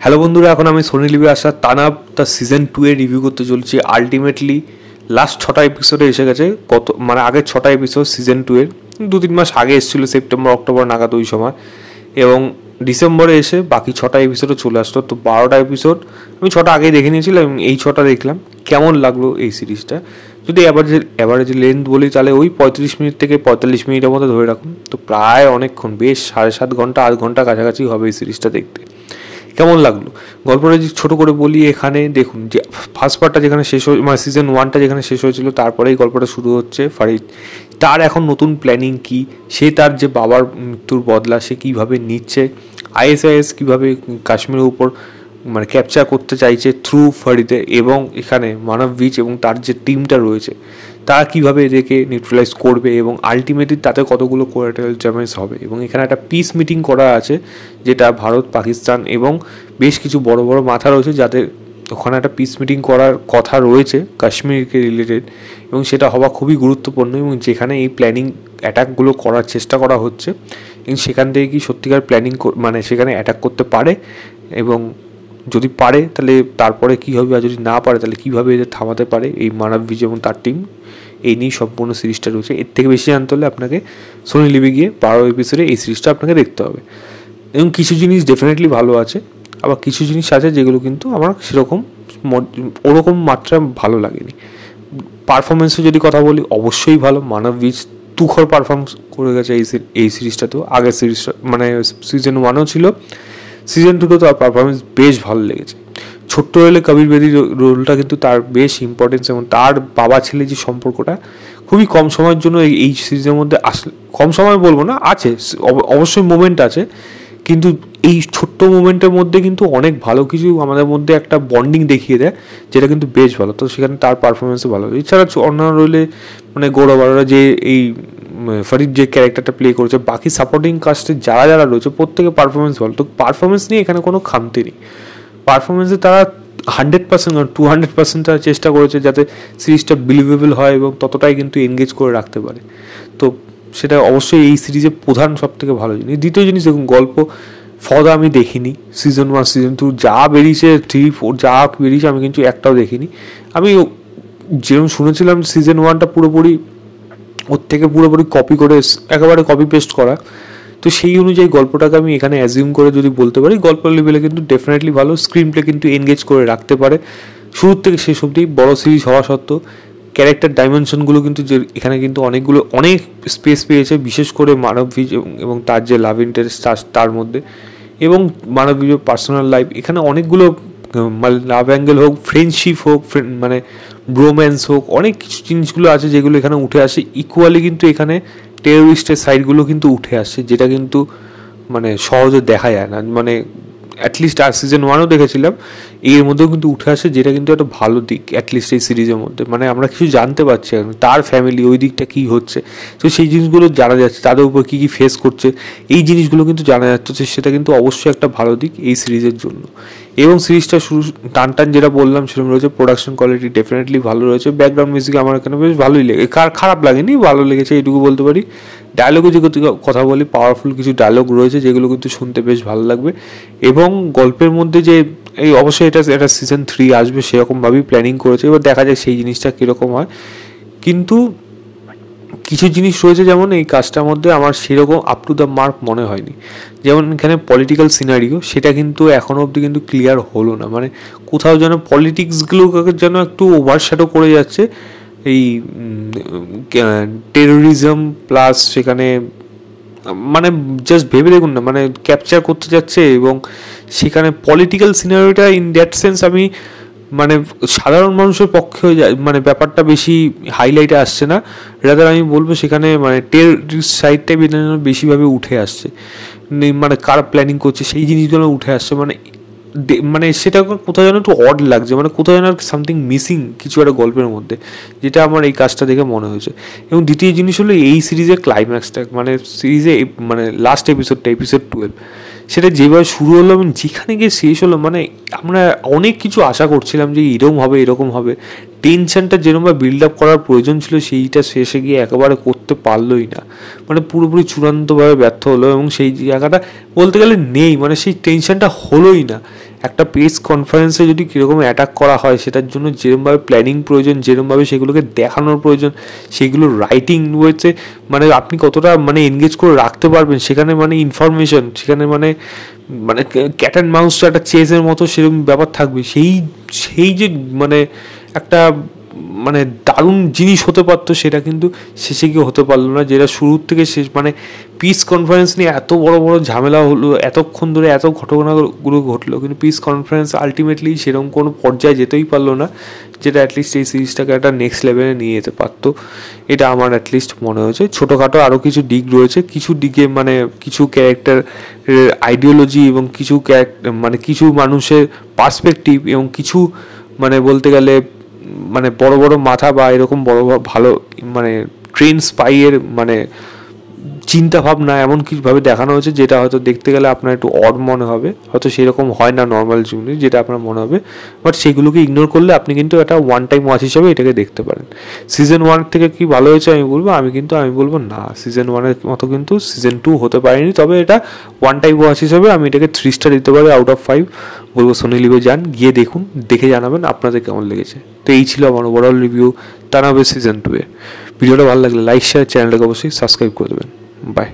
Hello বন্ধুরা, এখন আমি সোনি লিভে আসা তানাব তার সিজন 2 এর রিভিউ করতে চলছি। আলটিমেটলি লাস্ট 6টা এপিসোডে এসে গেছে। আগের 6টা এপিসোড সিজন 2 এর 2-3 মাস আগে এসেছিলো, সেপ্টেম্বর অক্টোবর নাগাদ ওই সময়, এবং ডিসেম্বরে এসে বাকি 6টা এপিসোডে চলে আসলো। তো 12টা এপিসোড আমি 6টা আগেই দেখে নিয়েছিলাম এবং এই 6টা দেখলাম। কেমন লাগলো এই সিরিজটা? যদি অ্যাভারেজ লেন্থ বলি তাহলে ওই 35 মিনিট থেকে 45 মিনিটের মধ্যে ধরে রাখুন। তো প্রায় অনেকক্ষণ, বেশ 7.5 ঘন্টা 8 ঘন্টা কাছাকাছি হবে এই সিরিজটা দেখতে। কেমন লাগলো গল্পটা যদি ছোটো করে বলি, এখানে দেখুন যে ফার্স্ট পার্টটা যেখানে শেষ হয়ে, মানে সিজন 1টা যেখানে শেষ হয়েছিল, তারপরেই গল্পটা শুরু হচ্ছে। ফারিদ তার এখন নতুন প্ল্যানিং কি, সে তার যে বাবার মৃত্যুর বদলা সে কীভাবে নিচ্ছে, আইএসআইএস কীভাবে কাশ্মীরের উপর মানে ক্যাপচার করতে চাইছে থ্রু ফারিদে, এবং এখানে মানবীজ এবং তার যে টিমটা রয়েছে তারা কীভাবে এদেরকে নিউট্রালাইজ করবে, এবং আলটিমেটলি তাতে কতগুলো কোলাটারাল ড্যামেজ হবে। এবং এখানে একটা পিস মিটিং করা আছে, যেটা ভারত, পাকিস্তান এবং বেশ কিছু বড় বড় মাথা রয়েছে, যাদের ওখানে একটা পিস মিটিং করার কথা রয়েছে কাশ্মীরকে রিলেটেড, এবং সেটা হওয়া খুবই গুরুত্বপূর্ণ। এবং যেখানে এই প্ল্যানিং অ্যাটাকগুলো করার চেষ্টা করা হচ্ছে, এবং সেখান থেকে কি সত্যিকার প্ল্যানিং মানে সেখানে অ্যাটাক করতে পারে, এবং যদি পারে তাহলে তারপরে কী হবে, আর যদি না পারে তাহলে কীভাবে এদের থামাতে পারে এই মানবীজ এবং তার টিম। এই নিয়েই সম্পূর্ণ সিরিজটা রয়েছে। এর থেকে বেশি জানতে হলে আপনাকে সোনি লিভে গিয়ে 12 এপিসোডে এই সিরিজটা আপনাকে দেখতে হবে। এবং কিছু জিনিস ডেফিনেটলি ভালো আছে, আবার কিছু জিনিস আছে যেগুলো কিন্তু আমার সেরকম ওরকম মাত্রা ভালো লাগেনি। পারফরমেন্সে যদি কথা বলি, অবশ্যই ভালো। মানবীজ তুখর পারফরমেন্স করে গেছে এই সিরিজটাতেও। আগের সিরিজটা মানে সিজন 1ও ছিল, সিজন 2তেও তার পারফরমেন্স বেশ ভালো লেগেছে। ছোট্ট হলে কবির বেদির রোলটা কিন্তু তার বেশ ইম্পর্টেন্স, এবং তার বাবা ছেলে যে সম্পর্কটা খুবই কম সময়ের জন্য এই সিরিজের মধ্যে আসলে, কম সময় বলবো না, আছে অবশ্যই মোমেন্ট আছে, কিন্তু এই ছোট্ট মোমেন্টের মধ্যে কিন্তু অনেক ভালো কিছু আমাদের মধ্যে একটা বন্ডিং দেখিয়ে দেয়, যেটা কিন্তু বেশ ভালো। তো সেখানে তার পারফরমেন্সও ভালো। এছাড়া অন্যান্য রোলে মানে গৌরব আরোরা যে এই ফরিদ যে ক্যারেক্টারটা প্লে করেছে, বাকি সাপোর্টিং কাস্টে যারা যারা রয়েছে প্রত্যেকে পারফরমেন্স ভালো। তো পারফরমেন্স নিয়ে এখানে কোনো খামতি নেই। পারফরমেন্সে তারা 100% 200% তারা চেষ্টা করেছে যাতে সিরিজটা বিলিভেবল হয় এবং ততটাই কিন্তু এনগেজ করে রাখতে পারে। তো সেটা অবশ্যই এই সিরিজের প্রধান সব থেকে ভালো জিনিস। দ্বিতীয় জিনিস দেখুন, গল্প ফদা আমি দেখিনি। সিজন 1 সিজন 2 যা বেরিয়েছে, 3 4 যা বেরিয়েছে আমি কিন্তু একটাও দেখিনি। আমি যেরকম শুনেছিলাম সিজন 1টা পুরোপুরি ওর থেকে পুরোপুরি কপি করে, একেবারে কপি পেস্ট করা, তো সেই অনুযায়ী গল্পটাকে আমি এখানে অ্যাজিউম করে যদি বলতে পারি, গল্প লেভেলে কিন্তু ডেফিনেটলি ভালো। স্ক্রিন প্লে কিন্তু এনগেজ করে রাখতে পারে শুরুর থেকে শেষ অবধি। বড় সিরিজ হওয়া সত্ত্বেও ক্যারেক্টার ডাইমেনশনগুলো কিন্তু যে এখানে কিন্তু অনেক স্পেস পেয়েছে, বিশেষ করে মানবীজ এবং তার যে লাভ ইন্টারেস্ট তার মধ্যে, এবং মানবীজের পার্সোনাল লাইফ। এখানে অনেকগুলো মানে লাভ অ্যাঙ্গেল হোক, ফ্রেন্ডশিপ হোক, মানে ব্রোম্যান্স হোক, অনেক কিছু জিনিসগুলো আছে যেগুলো এখানে উঠে আসে। ইকুয়ালি কিন্তু এখানে টেরোরিস্টের সাইডগুলো কিন্তু উঠে আসছে, যেটা কিন্তু মানে সহজে দেখা যায় না। মানে অ্যাটলিস্ট আর সিজন 1ও দেখেছিলাম, এর মধ্যেও কিন্তু উঠে আসে, যেটা কিন্তু একটা ভালো দিক অ্যাটলিস্ট এই সিরিজের মধ্যে। মানে আমরা কিছু জানতে পারছি তার ফ্যামিলি ওই দিকটা কী হচ্ছে, তো সেই জিনিসগুলো জানা যাচ্ছে, তাদের উপর কী কী ফেস করছে, এই জিনিসগুলো কিন্তু জানা যাচ্ছে। সেটা কিন্তু অবশ্যই একটা ভালো দিক এই সিরিজের জন্য। এবং সিরিজটা শুরু টান যেটা বললাম সেরকম রয়েছে। প্রোডাকশন কোয়ালিটি ডেফিনেটলি ভালো রয়েছে। ব্যাকগ্রাউন্ড মিউজিক আমার এখানে বেশ ভালোই লেগে, খারাপ লাগেনি, ভালো লেগেছে, এইটুকু বলতে পারি। ডায়লগে যদি কথা বলি, পাওয়ারফুল কিছু ডায়লগ রয়েছে যেগুলো কিন্তু শুনতে বেশ ভালো লাগবে। এবং গল্পের মধ্যে যে এই অবশ্যই এটা সিজন 3 আসবে সেরকমভাবেই প্ল্যানিং করেছে, এবার দেখা যায় সেই জিনিসটা কীরকম হয়। কিন্তু কিছু জিনিস রয়েছে যেমন এই কাজটার মধ্যে আমার সেরকম আপ টু দ্য মার্ক মনে হয়নি। যেমন এখানে পলিটিক্যাল সিনারিও, সেটা কিন্তু এখনও অবধি কিন্তু ক্লিয়ার হলো না। মানে কোথাও যেন পলিটিক্সগুলোকে যেন একটু ওভারশ্যাডো করে যাচ্ছে এই টেরোরিজম প্লাস সেখানে, মানে জাস্ট ভেবে দেখুন না, মানে ক্যাপচার করতে যাচ্ছে, এবং সেখানে পলিটিক্যাল সিনারিওটা ইন দ্যাট সেন্স আমি মানে সাধারণ মানুষের পক্ষে মানে ব্যাপারটা বেশি হাইলাইটে আসছে না। রাদার আমি বলবো সেখানে মানে টেররিস্ট সাইডটাই বেশিভাবে উঠে আসছে, মানে কার প্ল্যানিং করছে সেই জিনিসগুলো উঠে আসছে। মানে সেটা কোথাও যেন একটু অড লাগছে, মানে কোথাও যেন সামথিং মিসিং কিছু একটা গল্পের মধ্যে, যেটা আমার এই কাজটা দেখে মনে হয়েছে। এবং দ্বিতীয় জিনিস হলো এই সিরিজের ক্লাইম্যাক্সটা, মানে সিরিজে মানে লাস্ট এপিসোডটা, এপিসোড 12, সেটা যেভাবে শুরু হলো এবং যেখানে গিয়ে শেষ হলো, মানে আমরা অনেক কিছু আশা করছিলাম যে এরকম হবে, টেনশনটা যেরকমভাবে বিল্ড আপ করার প্রয়োজন ছিল সেইটা শেষে গিয়ে একেবারে করতে পারলোই না। মানে পুরোপুরি চূড়ান্তভাবে ব্যর্থ হলো, এবং সেই জায়গাটা বলতে গেলে নেই, মানে সেই টেনশনটা হলোই না। একটা প্রেস কনফারেন্সে যদি কীরকম অ্যাটাক করা হয় সেটার জন্য যেরকমভাবে প্ল্যানিং প্রয়োজন, যেরকমভাবে সেগুলোকে দেখানোর প্রয়োজন, সেগুলো রাইটিং রয়েছে, মানে আপনি কতটা মানে এনগেজ করে রাখতে পারবেন সেখানে, মানে ইনফরমেশন সেখানে, মানে মানে ক্যাট অ্যান্ড মাউস একটা চেজের মতো সেরকম ব্যাপার থাকবে। সেই যে মানে একটা মানে দারুণ জিনিস হতে পারতো সেটা কিন্তু শেষে গিয়ে হতে পারলো না, যেটা শুরুর থেকে শেষ মানে পিস কনফারেন্স নিয়ে এত বড় বড় ঝামেলা হলো, এতক্ষণ ধরে এত ঘটনাগুলো ঘটলো, কিন্তু পিস কনফারেন্স আলটিমেটলি সেরকম কোনো পর্যায়ে যেতেই পারলো না যেটা অ্যাটলিস্ট এই সিরিজটাকে একটা নেক্সট লেভেলে নিয়ে যেতে পারতো। এটা আমার অ্যাটলিস্ট মনে হয়েছে। ছোটোখাটো আরও কিছু দিক রয়েছে, কিছু দিকে মানে কিছু ক্যারেক্টার আইডিওলজি এবং কিছু মানে কিছু মানুষের পার্সপেক্টিভ এবং কিছু মানে বলতে গেলে মানে বড় বড় মাথা বা এরকম বড় ভালো মানে ট্রেন স্পাইয়ের মানে চিন্তা ভাবনা এমন কিছুভাবে দেখানো হয়েছে যেটা হয়তো দেখতে গেলে আপনার একটু অড মনে হবে, হয়তো সেরকম হয় না নর্মাল জীবনে যেটা আপনার মনে হবে, বাট সেগুলোকে ইগনোর করলে আপনি কিন্তু একটা ওয়ান টাইম ওয়াচ হিসাবে এটাকে দেখতে পারেন। সিজন 1 থেকে কি ভালো হয়েছে আমি বলবো না, সিজন 1-এর মতো কিন্তু সিজন 2 হতে পারেনি, তবে এটা ওয়ান টাইম ওয়াচ হিসাবে আমি এটাকে 3 স্টার দিতে পারি আউট অফ 5। বলবো সোনি লিভে যান, গিয়ে দেখুন, দেখে জানাবেন আপনাদের কেমন লেগেছে। তো এই ছিল আমার ওভারঅল রিভিউ তানাবে সিজন 2 এর। ভিডিওটা ভালো লাগলে লাইক শেয়ার, চ্যানেলটাকে অবশ্যই সাবস্ক্রাইব করে দেবেন। বাই।